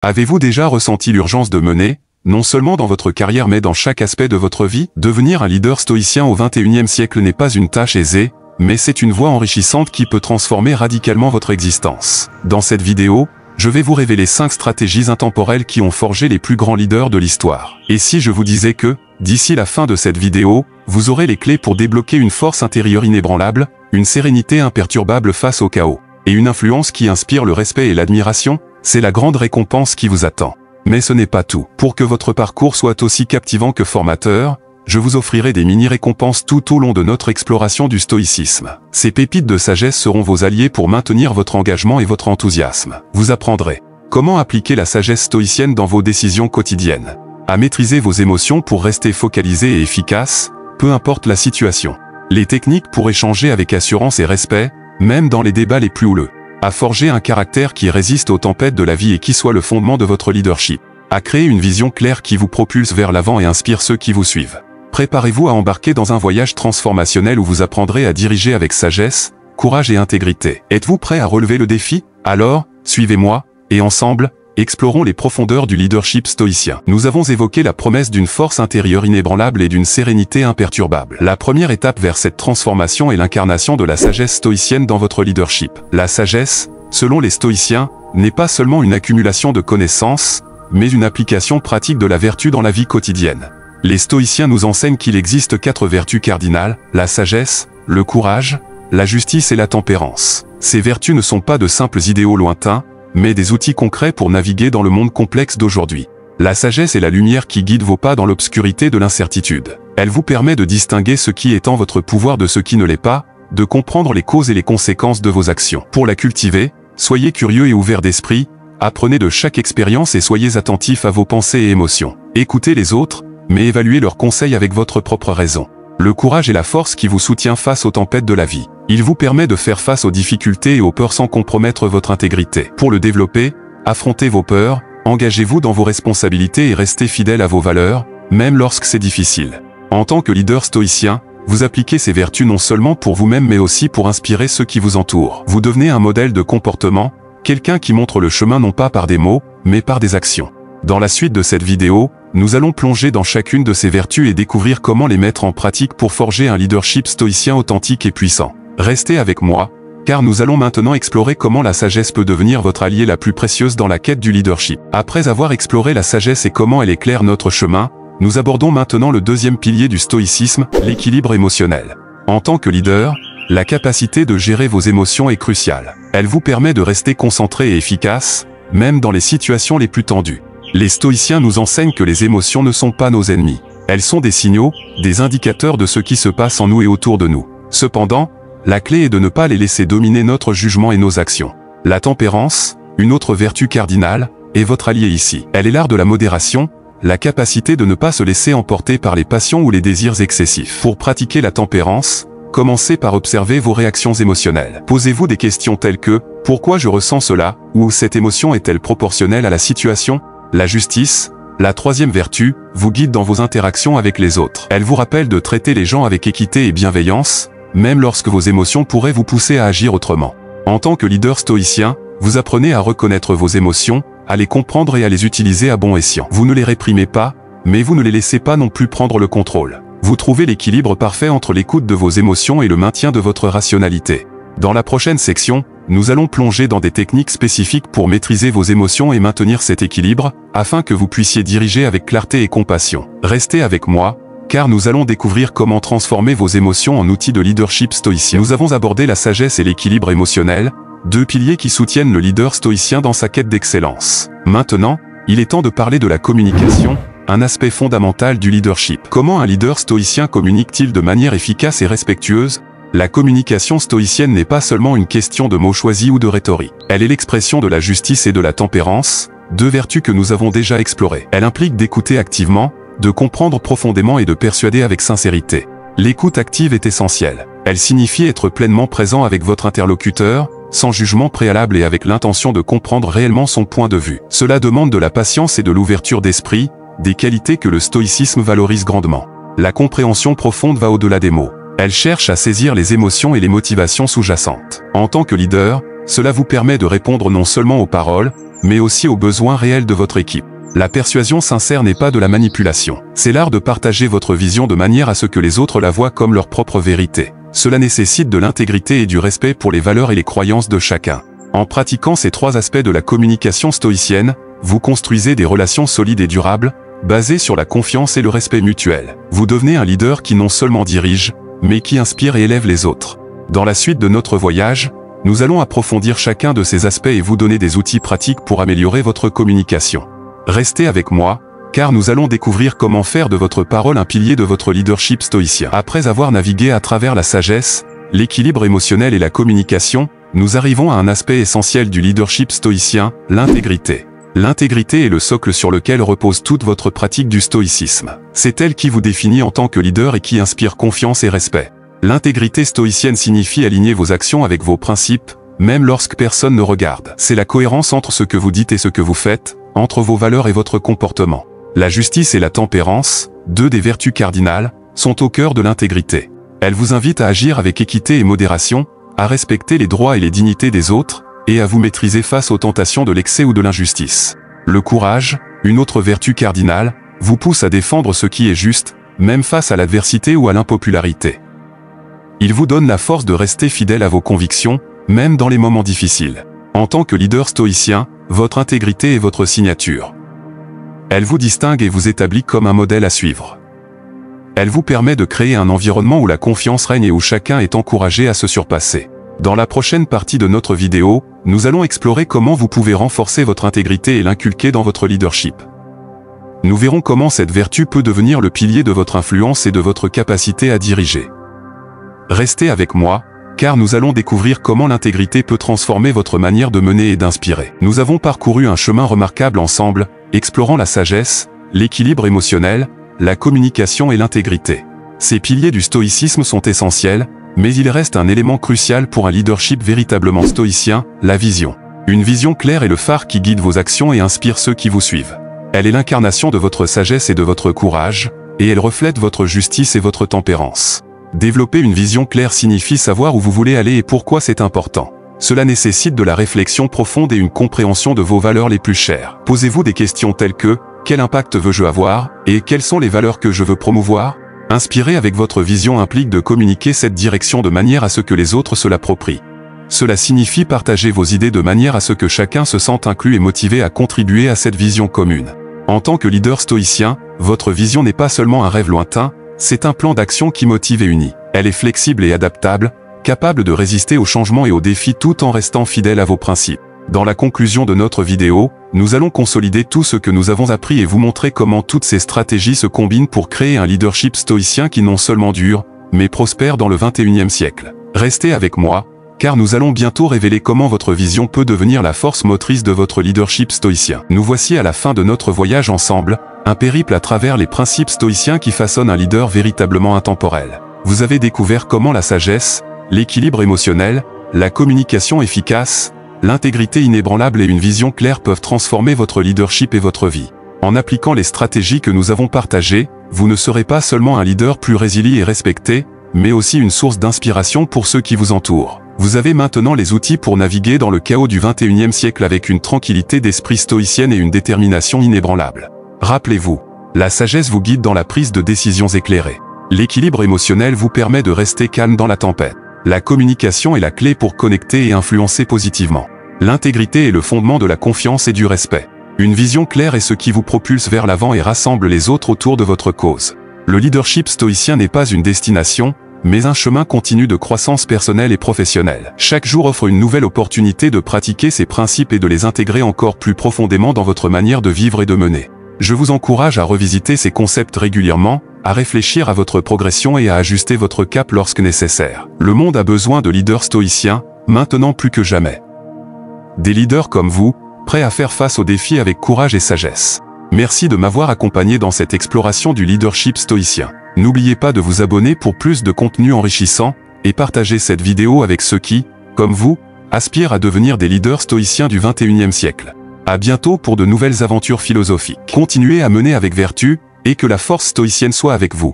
Avez-vous déjà ressenti l'urgence de mener, non seulement dans votre carrière mais dans chaque aspect de votre vie? Devenir un leader stoïcien au XXIe siècle n'est pas une tâche aisée, mais c'est une voie enrichissante qui peut transformer radicalement votre existence. Dans cette vidéo, je vais vous révéler 5 stratégies intemporelles qui ont forgé les plus grands leaders de l'histoire. Et si je vous disais que, d'ici la fin de cette vidéo, vous aurez les clés pour débloquer une force intérieure inébranlable, une sérénité imperturbable face au chaos, et une influence qui inspire le respect et l'admiration, c'est la grande récompense qui vous attend. Mais ce n'est pas tout. Pour que votre parcours soit aussi captivant que formateur, je vous offrirai des mini-récompenses tout au long de notre exploration du stoïcisme. Ces pépites de sagesse seront vos alliés pour maintenir votre engagement et votre enthousiasme. Vous apprendrez comment appliquer la sagesse stoïcienne dans vos décisions quotidiennes, à maîtriser vos émotions pour rester focalisé et efficace, peu importe la situation. Les techniques pour échanger avec assurance et respect, même dans les débats les plus houleux. À forger un caractère qui résiste aux tempêtes de la vie et qui soit le fondement de votre leadership. À créer une vision claire qui vous propulse vers l'avant et inspire ceux qui vous suivent. Préparez-vous à embarquer dans un voyage transformationnel où vous apprendrez à diriger avec sagesse, courage et intégrité. Êtes-vous prêt à relever le défi? Alors, suivez-moi, et ensemble, explorons les profondeurs du leadership stoïcien. Nous avons évoqué la promesse d'une force intérieure inébranlable et d'une sérénité imperturbable. La première étape vers cette transformation est l'incarnation de la sagesse stoïcienne dans votre leadership. La sagesse, selon les stoïciens, n'est pas seulement une accumulation de connaissances, mais une application pratique de la vertu dans la vie quotidienne. Les stoïciens nous enseignent qu'il existe 4 vertus cardinales, la sagesse, le courage, la justice et la tempérance. Ces vertus ne sont pas de simples idéaux lointains, mais des outils concrets pour naviguer dans le monde complexe d'aujourd'hui. La sagesse est la lumière qui guide vos pas dans l'obscurité de l'incertitude. Elle vous permet de distinguer ce qui est en votre pouvoir de ce qui ne l'est pas, de comprendre les causes et les conséquences de vos actions. Pour la cultiver, soyez curieux et ouverts d'esprit, apprenez de chaque expérience et soyez attentifs à vos pensées et émotions. Écoutez les autres, mais évaluez leurs conseils avec votre propre raison. Le courage est la force qui vous soutient face aux tempêtes de la vie. Il vous permet de faire face aux difficultés et aux peurs sans compromettre votre intégrité. Pour le développer, affrontez vos peurs, engagez-vous dans vos responsabilités et restez fidèle à vos valeurs, même lorsque c'est difficile. En tant que leader stoïcien, vous appliquez ces vertus non seulement pour vous-même mais aussi pour inspirer ceux qui vous entourent. Vous devenez un modèle de comportement, quelqu'un qui montre le chemin non pas par des mots, mais par des actions. Dans la suite de cette vidéo, nous allons plonger dans chacune de ces vertus et découvrir comment les mettre en pratique pour forger un leadership stoïcien authentique et puissant. Restez avec moi, car nous allons maintenant explorer comment la sagesse peut devenir votre allié la plus précieuse dans la quête du leadership. Après avoir exploré la sagesse et comment elle éclaire notre chemin, nous abordons maintenant le deuxième pilier du stoïcisme, l'équilibre émotionnel. En tant que leader, la capacité de gérer vos émotions est cruciale. Elle vous permet de rester concentré et efficace, même dans les situations les plus tendues. Les stoïciens nous enseignent que les émotions ne sont pas nos ennemis. Elles sont des signaux, des indicateurs de ce qui se passe en nous et autour de nous. Cependant, la clé est de ne pas les laisser dominer notre jugement et nos actions. La tempérance, une autre vertu cardinale, est votre allié ici. Elle est l'art de la modération, la capacité de ne pas se laisser emporter par les passions ou les désirs excessifs. Pour pratiquer la tempérance, commencez par observer vos réactions émotionnelles. Posez-vous des questions telles que « Pourquoi je ressens cela ?» ou « Cette émotion est-elle proportionnelle à la situation ?» La justice, la troisième vertu, vous guide dans vos interactions avec les autres. Elle vous rappelle de traiter les gens avec équité et bienveillance, même lorsque vos émotions pourraient vous pousser à agir autrement. En tant que leader stoïcien, vous apprenez à reconnaître vos émotions, à les comprendre et à les utiliser à bon escient. Vous ne les réprimez pas, mais vous ne les laissez pas non plus prendre le contrôle. Vous trouvez l'équilibre parfait entre l'écoute de vos émotions et le maintien de votre rationalité. Dans la prochaine section, nous allons plonger dans des techniques spécifiques pour maîtriser vos émotions et maintenir cet équilibre, afin que vous puissiez diriger avec clarté et compassion. Restez avec moi, car nous allons découvrir comment transformer vos émotions en outils de leadership stoïcien. Nous avons abordé la sagesse et l'équilibre émotionnel, 2 piliers qui soutiennent le leader stoïcien dans sa quête d'excellence. Maintenant, il est temps de parler de la communication, un aspect fondamental du leadership. Comment un leader stoïcien communique-t-il de manière efficace et respectueuse? La communication stoïcienne n'est pas seulement une question de mots choisis ou de rhétorique. Elle est l'expression de la justice et de la tempérance, 2 vertus que nous avons déjà explorées. Elle implique d'écouter activement, de comprendre profondément et de persuader avec sincérité. L'écoute active est essentielle. Elle signifie être pleinement présent avec votre interlocuteur, sans jugement préalable et avec l'intention de comprendre réellement son point de vue. Cela demande de la patience et de l'ouverture d'esprit, des qualités que le stoïcisme valorise grandement. La compréhension profonde va au-delà des mots. Elle cherche à saisir les émotions et les motivations sous-jacentes. En tant que leader, Cela vous permet de répondre non seulement aux paroles, mais aussi aux besoins réels de votre équipe. La persuasion sincère n'est pas de la manipulation. C'est l'art de partager votre vision de manière à ce que les autres la voient comme leur propre vérité. Cela nécessite de l'intégrité et du respect pour les valeurs et les croyances de chacun. En pratiquant ces 3 aspects de la communication stoïcienne, vous construisez des relations solides et durables, basées sur la confiance et le respect mutuel. Vous devenez un leader qui non seulement dirige, mais qui inspire et élève les autres. Dans la suite de notre voyage, nous allons approfondir chacun de ces aspects et vous donner des outils pratiques pour améliorer votre communication. Restez avec moi, car nous allons découvrir comment faire de votre parole un pilier de votre leadership stoïcien. Après avoir navigué à travers la sagesse, l'équilibre émotionnel et la communication, nous arrivons à un aspect essentiel du leadership stoïcien, l'intégrité. L'intégrité est le socle sur lequel repose toute votre pratique du stoïcisme. C'est elle qui vous définit en tant que leader et qui inspire confiance et respect. L'intégrité stoïcienne signifie aligner vos actions avec vos principes, même lorsque personne ne regarde. C'est la cohérence entre ce que vous dites et ce que vous faites, entre vos valeurs et votre comportement. La justice et la tempérance, 2 des vertus cardinales, sont au cœur de l'intégrité. Elles vous invitent à agir avec équité et modération, à respecter les droits et les dignités des autres, et à vous maîtriser face aux tentations de l'excès ou de l'injustice. Le courage, une autre vertu cardinale, vous pousse à défendre ce qui est juste, même face à l'adversité ou à l'impopularité. Il vous donne la force de rester fidèle à vos convictions, même dans les moments difficiles. En tant que leader stoïcien, votre intégrité est votre signature. Elle vous distingue et vous établit comme un modèle à suivre. Elle vous permet de créer un environnement où la confiance règne et où chacun est encouragé à se surpasser. Dans la prochaine partie de notre vidéo, nous allons explorer comment vous pouvez renforcer votre intégrité et l'inculquer dans votre leadership. Nous verrons comment cette vertu peut devenir le pilier de votre influence et de votre capacité à diriger. Restez avec moi, car nous allons découvrir comment l'intégrité peut transformer votre manière de mener et d'inspirer. Nous avons parcouru un chemin remarquable ensemble, explorant la sagesse, l'équilibre émotionnel, la communication et l'intégrité. Ces piliers du stoïcisme sont essentiels, mais il reste un élément crucial pour un leadership véritablement stoïcien, la vision. Une vision claire est le phare qui guide vos actions et inspire ceux qui vous suivent. Elle est l'incarnation de votre sagesse et de votre courage, et elle reflète votre justice et votre tempérance. Développer une vision claire signifie savoir où vous voulez aller et pourquoi c'est important. Cela nécessite de la réflexion profonde et une compréhension de vos valeurs les plus chères. Posez-vous des questions telles que « Quel impact veux-je avoir ?» et « Quelles sont les valeurs que je veux promouvoir ?» Inspirer avec votre vision implique de communiquer cette direction de manière à ce que les autres se l'approprient. Cela signifie partager vos idées de manière à ce que chacun se sente inclus et motivé à contribuer à cette vision commune. En tant que leader stoïcien, votre vision n'est pas seulement un rêve lointain, c'est un plan d'action qui motive et unit. Elle est flexible et adaptable, capable de résister aux changements et aux défis tout en restant fidèle à vos principes. Dans la conclusion de notre vidéo, nous allons consolider tout ce que nous avons appris et vous montrer comment toutes ces stratégies se combinent pour créer un leadership stoïcien qui non seulement dure, mais prospère dans le 21e siècle. Restez avec moi, car nous allons bientôt révéler comment votre vision peut devenir la force motrice de votre leadership stoïcien. Nous voici à la fin de notre voyage ensemble, un périple à travers les principes stoïciens qui façonnent un leader véritablement intemporel. Vous avez découvert comment la sagesse, l'équilibre émotionnel, la communication efficace, l'intégrité inébranlable et une vision claire peuvent transformer votre leadership et votre vie. En appliquant les stratégies que nous avons partagées, vous ne serez pas seulement un leader plus résilient et respecté, mais aussi une source d'inspiration pour ceux qui vous entourent. Vous avez maintenant les outils pour naviguer dans le chaos du 21e siècle avec une tranquillité d'esprit stoïcienne et une détermination inébranlable. Rappelez-vous, la sagesse vous guide dans la prise de décisions éclairées. L'équilibre émotionnel vous permet de rester calme dans la tempête. La communication est la clé pour connecter et influencer positivement. L'intégrité est le fondement de la confiance et du respect. Une vision claire est ce qui vous propulse vers l'avant et rassemble les autres autour de votre cause. Le leadership stoïcien n'est pas une destination, mais un chemin continu de croissance personnelle et professionnelle. Chaque jour offre une nouvelle opportunité de pratiquer ces principes et de les intégrer encore plus profondément dans votre manière de vivre et de mener. Je vous encourage à revisiter ces concepts régulièrement, à réfléchir à votre progression et à ajuster votre cap lorsque nécessaire. Le monde a besoin de leaders stoïciens, maintenant plus que jamais. Des leaders comme vous, prêts à faire face aux défis avec courage et sagesse. Merci de m'avoir accompagné dans cette exploration du leadership stoïcien. N'oubliez pas de vous abonner pour plus de contenu enrichissant, et partager cette vidéo avec ceux qui, comme vous, aspirent à devenir des leaders stoïciens du 21e siècle. À bientôt pour de nouvelles aventures philosophiques. Continuez à mener avec vertu, et que la force stoïcienne soit avec vous.